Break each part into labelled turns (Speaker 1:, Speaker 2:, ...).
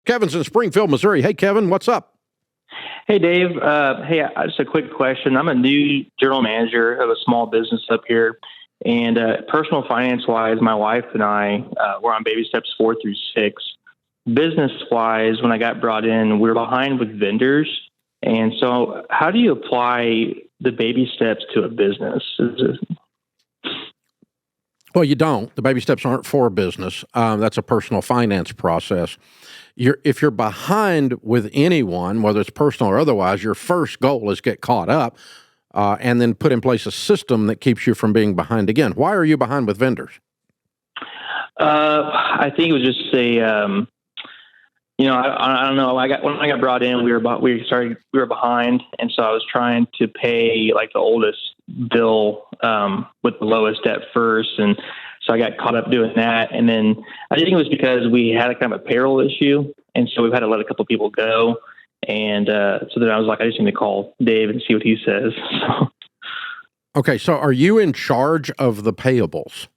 Speaker 1: Kevin's in Springfield, Missouri. Hey, Kevin, what's up?
Speaker 2: Hey, Dave. Just a quick question. I'm a new general manager of a small business up here. And personal finance-wise, my wife and I were on baby steps 4 through 6. Business-wise, when I got brought in, we were behind with vendors. And so how do you apply the baby steps to a business?
Speaker 1: Well, you don't. The baby steps aren't for a business. That's a personal finance process. If you're behind with anyone, whether it's personal or otherwise, your first goal is get caught up and then put in place a system that keeps you from being behind again. Why are you behind with vendors?
Speaker 2: I think it was just I don't know. When I got brought in, we were behind, and so I was trying to pay like the oldest bill with the lowest debt first, and so I got caught up doing that. And then I think it was because we had a kind of a payroll issue, and so we've had to let a couple people go. And so then I was like, I just need to call Dave and see what he says.
Speaker 1: Okay, so are you in charge of the payables?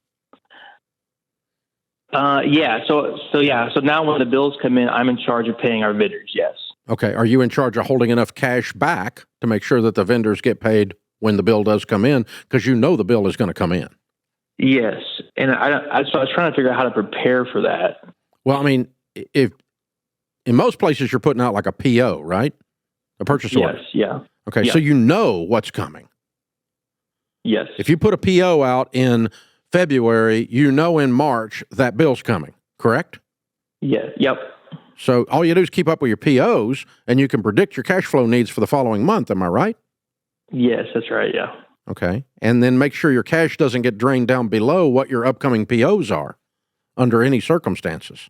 Speaker 2: Yeah. So now when the bills come in, I'm in charge of paying our vendors. Yes.
Speaker 1: Okay. Are you in charge of holding enough cash back to make sure that the vendors get paid when the bill does come in? Because you know the bill is going to come in.
Speaker 2: Yes. And so I was trying to figure out how to prepare for that.
Speaker 1: Well, I mean, if in most places you're putting out like a PO, right? A purchase order.
Speaker 2: Yes. Yeah.
Speaker 1: Okay.
Speaker 2: Yeah.
Speaker 1: So you know what's coming.
Speaker 2: Yes.
Speaker 1: If you put a PO out in February, you know in March that bill's coming, correct?
Speaker 2: Yeah. Yep.
Speaker 1: So all you do is keep up with your POs, and you can predict your cash flow needs for the following month. Am I right?
Speaker 2: Yes, that's right. Yeah.
Speaker 1: Okay. And then make sure your cash doesn't get drained down below what your upcoming POs are under any circumstances.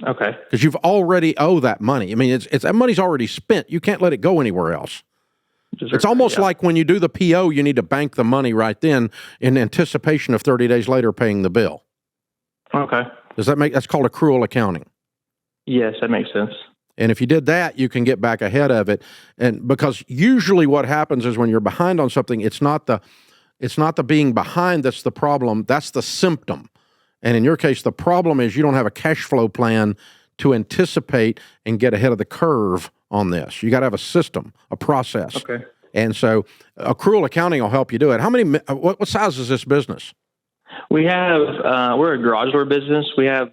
Speaker 2: Okay.
Speaker 1: Because you've already owe that money. I mean, it's that money's already spent. You can't let it go anywhere else. It's almost like when you do the PO, you need to bank the money right then in anticipation of 30 days later paying the bill.
Speaker 2: Okay.
Speaker 1: That's called accrual accounting.
Speaker 2: Yes, that makes sense.
Speaker 1: And if you did that, you can get back ahead of it. And because usually what happens is when you're behind on something, it's not the being behind that's the problem, that's the symptom. And in your case, the problem is you don't have a cash flow plan to anticipate and get ahead of the curve on this. You got to have a system, a process.
Speaker 2: Okay.
Speaker 1: And so accrual accounting will help you do it. What size is this business?
Speaker 2: We have, we're a garage door business. We have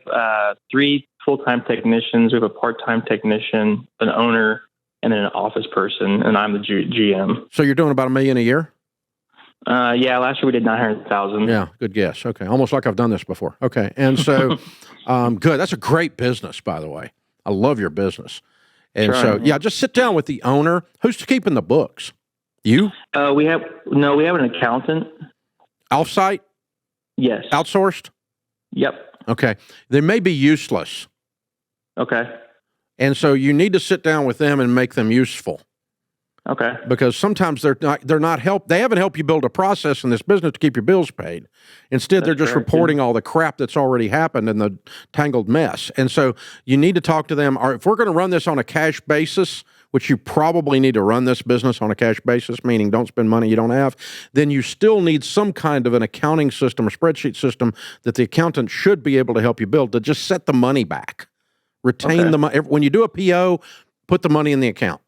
Speaker 2: 3 full-time technicians. We have a part-time technician, an owner, and then an office person, and I'm the GM.
Speaker 1: So you're doing about $1 million a year?
Speaker 2: Yeah, last year we did 900,000.
Speaker 1: Yeah, good guess. Okay, almost like I've done this before. Okay, and so good. That's a great business, by the way. I love your business. And so, yeah, just sit down with the owner. Who's keeping the books? You?
Speaker 2: We have an accountant.
Speaker 1: Offsite?
Speaker 2: Yes.
Speaker 1: Outsourced?
Speaker 2: Yep.
Speaker 1: Okay. They may be useless.
Speaker 2: Okay.
Speaker 1: And so you need to sit down with them and make them useful.
Speaker 2: Okay.
Speaker 1: Because sometimes they haven't helped you build a process in this business to keep your bills paid. Instead, they're just reporting all the crap that's already happened in the tangled mess. And so you need to talk to them. Or if we're going to run this on a cash basis, which you probably need to run this business on a cash basis, meaning don't spend money you don't have, then you still need some kind of an accounting system or spreadsheet system that the accountant should be able to help you build to just set the money back. Retain the money. When you do a PO, put the money in the account.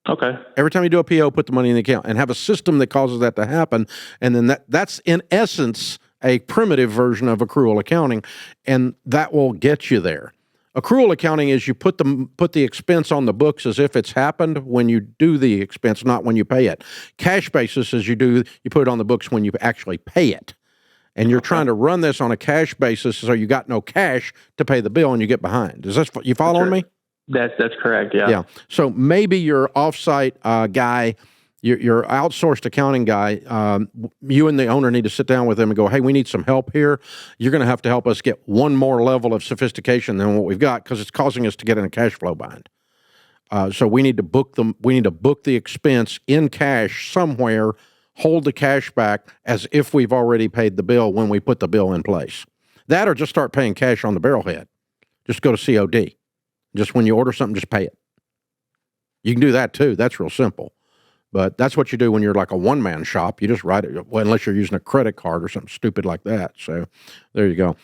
Speaker 2: Okay.
Speaker 1: Every time you do a PO, put the money in the account and have a system that causes that to happen. And then that's in essence a primitive version of accrual accounting, and that will get you there. Accrual accounting is you put the expense on the books as if it's happened when you do the expense, not when you pay it. Cash basis is you put it on the books when you actually pay it. And you're trying to run this on a cash basis, so you got no cash to pay the bill and you get behind. You following me?
Speaker 2: That's correct. Yeah.
Speaker 1: Yeah. So maybe your offsite guy, your outsourced accounting guy, you and the owner need to sit down with him and go, hey, we need some help here. You're going to help us get one more level of sophistication than what we've got because it's causing us to get in a cash flow bind. So we need to book the expense in cash somewhere, hold the cash back as if we've already paid the bill when we put the bill in place. That or just start paying cash on the barrelhead. Just go to COD. Just when you order something, just pay it. You can do that too. That's real simple. But that's what you do when you're like a one-man shop. You just write it, well, unless you're using a credit card or something stupid like that. So there you go.